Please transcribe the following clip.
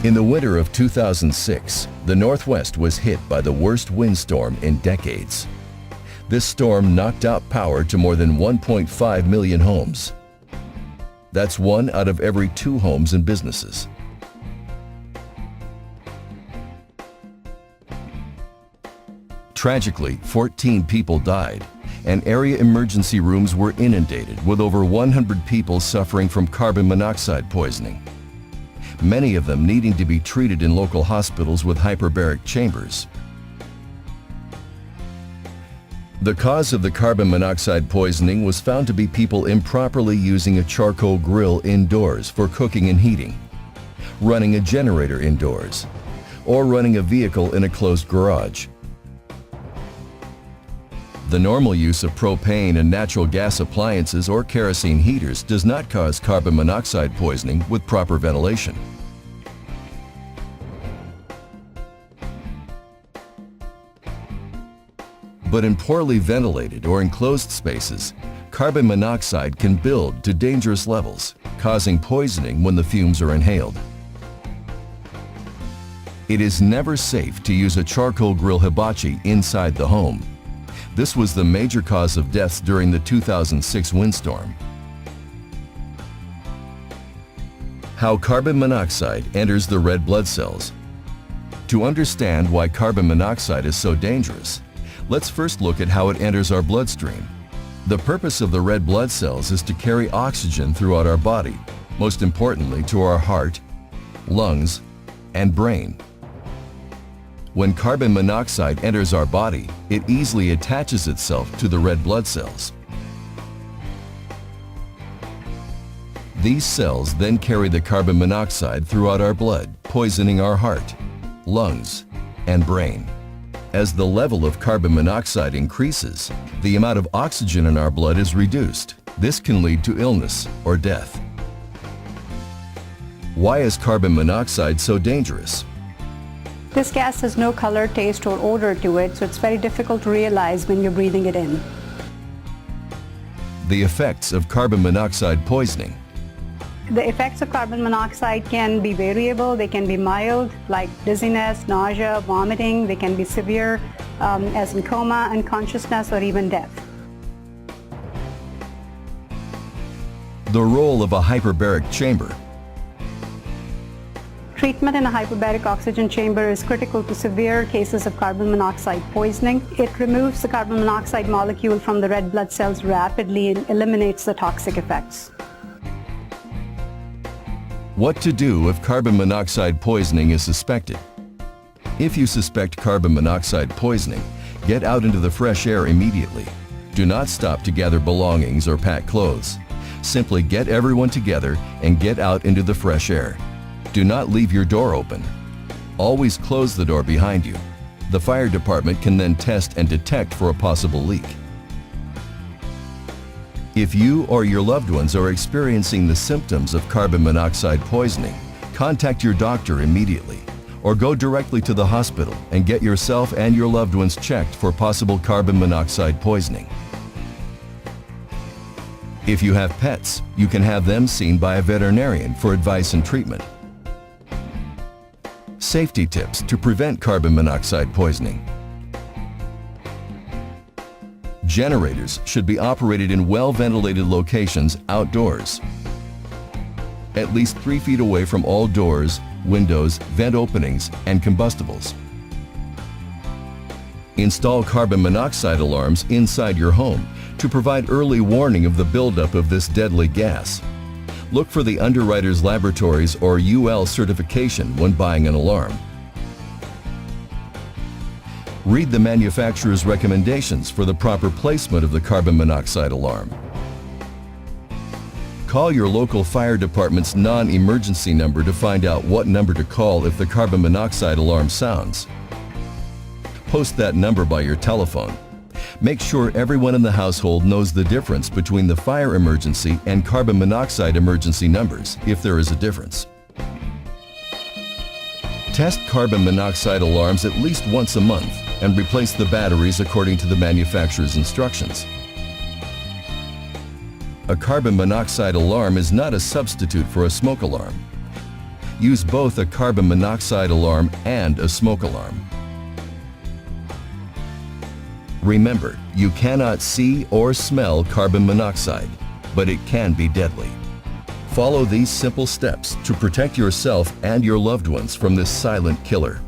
In the winter of 2006, the Northwest was hit by the worst windstorm in decades. This storm knocked out power to more than 1.5 million homes. That's 1 out of every 2 homes and businesses. Tragically, 14 people died, and area emergency rooms were inundated with over 100 people suffering from carbon monoxide poisoning, many of them needing to be treated in local hospitals with hyperbaric chambers. The cause of the carbon monoxide poisoning was found to be people improperly using a charcoal grill indoors for cooking and heating, running a generator indoors, or running a vehicle in a closed garage. The normal use of propane and natural gas appliances or kerosene heaters does not cause carbon monoxide poisoning with proper ventilation. But in poorly ventilated or enclosed spaces, carbon monoxide can build to dangerous levels, causing poisoning when the fumes are inhaled. It is never safe to use a charcoal grill hibachi inside the home. This was the major cause of deaths during the 2006 windstorm. How carbon monoxide enters the red blood cells. To understand why carbon monoxide is so dangerous, let's first look at how it enters our bloodstream. The purpose of the red blood cells is to carry oxygen throughout our body, most importantly to our heart, lungs, and brain. When carbon monoxide enters our body, it easily attaches itself to the red blood cells. These cells then carry the carbon monoxide throughout our blood, poisoning our heart, lungs, and brain. As the level of carbon monoxide increases, the amount of oxygen in our blood is reduced. This can lead to illness or death. Why is carbon monoxide so dangerous? This gas has no color, taste, or odor to it, so it's very difficult to realize when you're breathing it in. The effects of carbon monoxide poisoning. The effects of carbon monoxide can be variable. They can be mild, like dizziness, nausea, vomiting. They can be severe, as in coma, unconsciousness, or even death. The role of a hyperbaric chamber. Treatment in a hyperbaric oxygen chamber is critical to severe cases of carbon monoxide poisoning. It removes the carbon monoxide molecule from the red blood cells rapidly and eliminates the toxic effects. What to do if carbon monoxide poisoning is suspected? If you suspect carbon monoxide poisoning, get out into the fresh air immediately. Do not stop to gather belongings or pack clothes. Simply get everyone together and get out into the fresh air. Do not leave your door open. Always close the door behind you. The fire department can then test and detect for a possible leak. If you or your loved ones are experiencing the symptoms of carbon monoxide poisoning, contact your doctor immediately or go directly to the hospital and get yourself and your loved ones checked for possible carbon monoxide poisoning. If you have pets, you can have them seen by a veterinarian for advice and treatment. Safety tips to prevent carbon monoxide poisoning. Generators should be operated in well-ventilated locations outdoors, at least 3 feet away from all doors, windows, vent openings, and combustibles. Install carbon monoxide alarms inside your home to provide early warning of the buildup of this deadly gas. Look for the Underwriters Laboratories or UL certification when buying an alarm. Read the manufacturer's recommendations for the proper placement of the carbon monoxide alarm. Call your local fire department's non-emergency number to find out what number to call if the carbon monoxide alarm sounds. Post that number by your telephone. Make sure everyone in the household knows the difference between the fire emergency and carbon monoxide emergency numbers, if there is a difference. Test carbon monoxide alarms at least once a month and replace the batteries according to the manufacturer's instructions. A carbon monoxide alarm is not a substitute for a smoke alarm. use both a carbon monoxide alarm and a smoke alarm. Remember, you cannot see or smell carbon monoxide, but it can be deadly. Follow these simple steps to protect yourself and your loved ones from this silent killer.